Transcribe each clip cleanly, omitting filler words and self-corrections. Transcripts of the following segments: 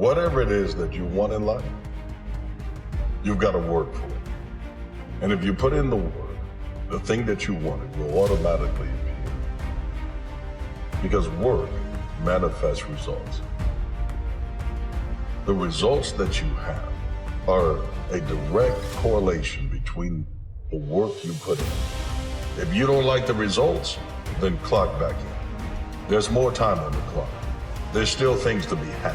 Whatever it is that you want in life, you've got to work for it. And if you put in the work, the thing that you wanted will automatically appear. Because work manifests results. The results that you have are a direct correlation between the work you put in. If you don't like the results, then clock back in. There's more time on the clock. There's still things to be had.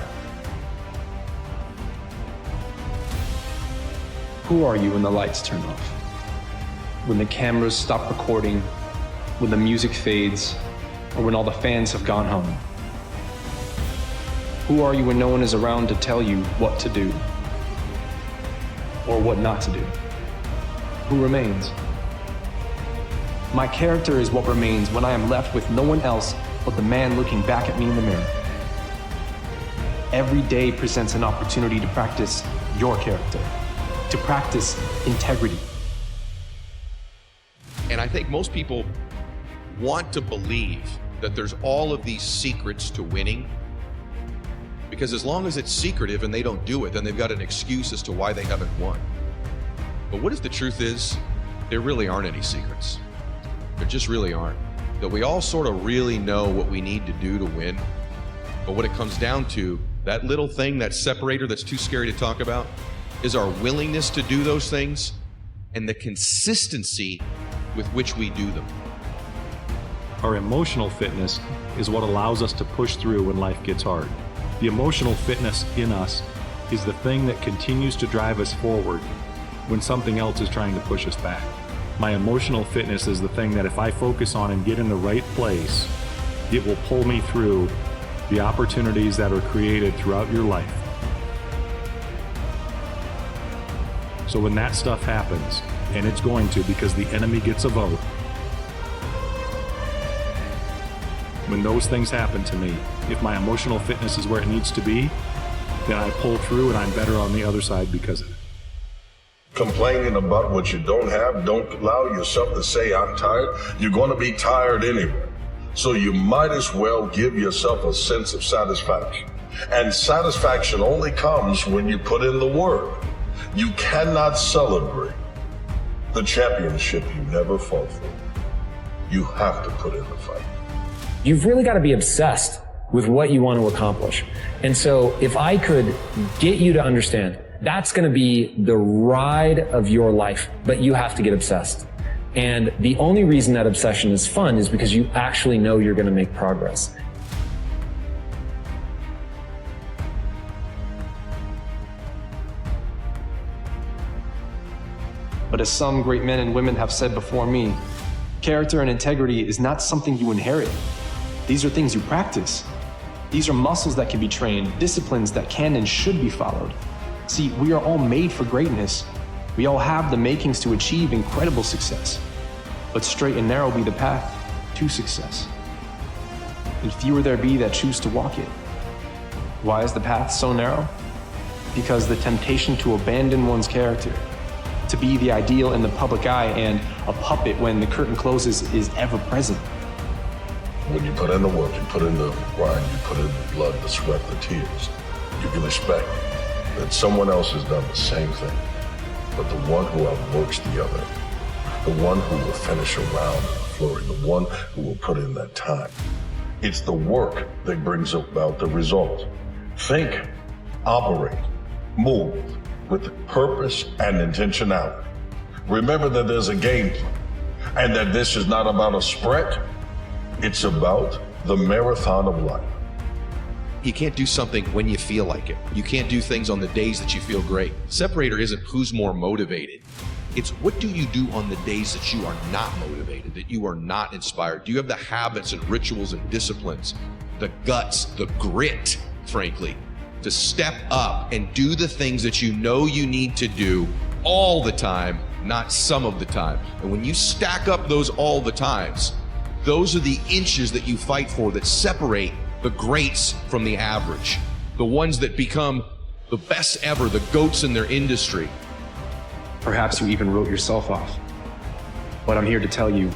Who are you when the lights turn off? When the cameras stop recording, when the music fades, or when all the fans have gone home? Who are you when no one is around to tell you what to do or what not to do? Who remains? My character is what remains when I am left with no one else but the man looking back at me in the mirror. Every day presents an opportunity to practice your character, to practice integrity. And I think most people want to believe that there's all of these secrets to winning, because as long as it's secretive and they don't do it, then they've got an excuse as to why they haven't won. But what if the truth is, there really aren't any secrets? There just really aren't. That we all sort of really know what we need to do to win. But what it comes down to, that little thing, that separator that's too scary to talk about, is our willingness to do those things and the consistency with which we do them. Our emotional fitness is what allows us to push through when life gets hard. The emotional fitness in us is the thing that continues to drive us forward when something else is trying to push us back. My emotional fitness is the thing that if I focus on and get in the right place, it will pull me through the opportunities that are created throughout your life. So when that stuff happens, and it's going to because the enemy gets a vote, when those things happen to me, if my emotional fitness is where it needs to be, then I pull through and I'm better on the other side because of it. Complaining about what you don't have, don't allow yourself to say, I'm tired. You're going to be tired anyway. So you might as well give yourself a sense of satisfaction. And satisfaction only comes when you put in the work. You cannot celebrate the championship you never fought for. You have to put in the fight. You've really got to be obsessed with what you want to accomplish. And so if I could get you to understand, that's going to be the ride of your life, but you have to get obsessed. And the only reason that obsession is fun is because you actually know you're going to make progress. But as some great men and women have said before me, character and integrity is not something you inherit. These are things you practice. These are muscles that can be trained, disciplines that can and should be followed. See, we are all made for greatness. We all have the makings to achieve incredible success. But straight and narrow be the path to success. And fewer there be that choose to walk it. Why is the path so narrow? Because the temptation to abandon one's character, to be the ideal in the public eye and a puppet when the curtain closes, is ever present. When you put in the work, you put in the grind, you put in the blood, the sweat, the tears, you can expect that someone else has done the same thing. But the one who outworks the other, the one who will finish a round in a flurry, the one who will put in that time. It's the work that brings about the result. Think, operate, move with purpose and intentionality. Remember that there's a game plan and that this is not about a sprint. It's about the marathon of life. You can't do something when you feel like it. You can't do things on the days that you feel great. Separator isn't who's more motivated. It's what do you do on the days that you are not motivated, that you are not inspired? Do you have the habits and rituals and disciplines, the guts, the grit, frankly, to step up and do the things that you know you need to do all the time, not some of the time? And when you stack up those all the times, those are the inches that you fight for that separate the greats from the average, the ones that become the best ever, the GOATs in their industry. Perhaps you even wrote yourself off. But I'm here to tell you,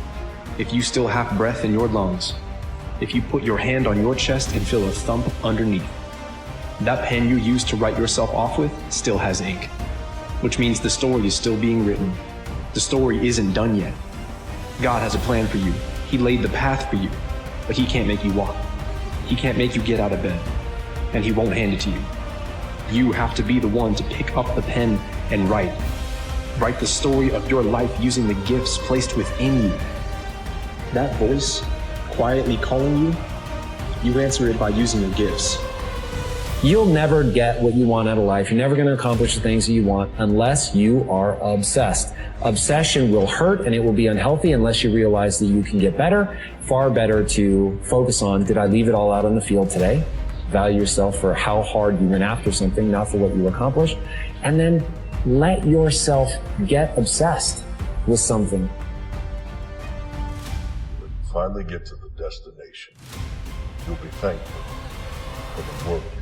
if you still have breath in your lungs, if you put your hand on your chest and feel a thump underneath, that pen you used to write yourself off with still has ink, which means the story is still being written. The story isn't done yet. God has a plan for you. He laid the path for you, but He can't make you walk. He can't make you get out of bed, and He won't hand it to you. You have to be the one to pick up the pen and write. Write the story of your life using the gifts placed within you. That voice quietly calling you, you answer it by using your gifts. You'll never get what you want out of life. You're never going to accomplish the things that you want unless you are obsessed. Obsession will hurt and it will be unhealthy unless you realize that you can get better. Far better to focus on, did I leave it all out on the field today? Value yourself for how hard you went after something, not for what you accomplished. And then let yourself get obsessed with something. When you finally get to the destination, you'll be thankful for the work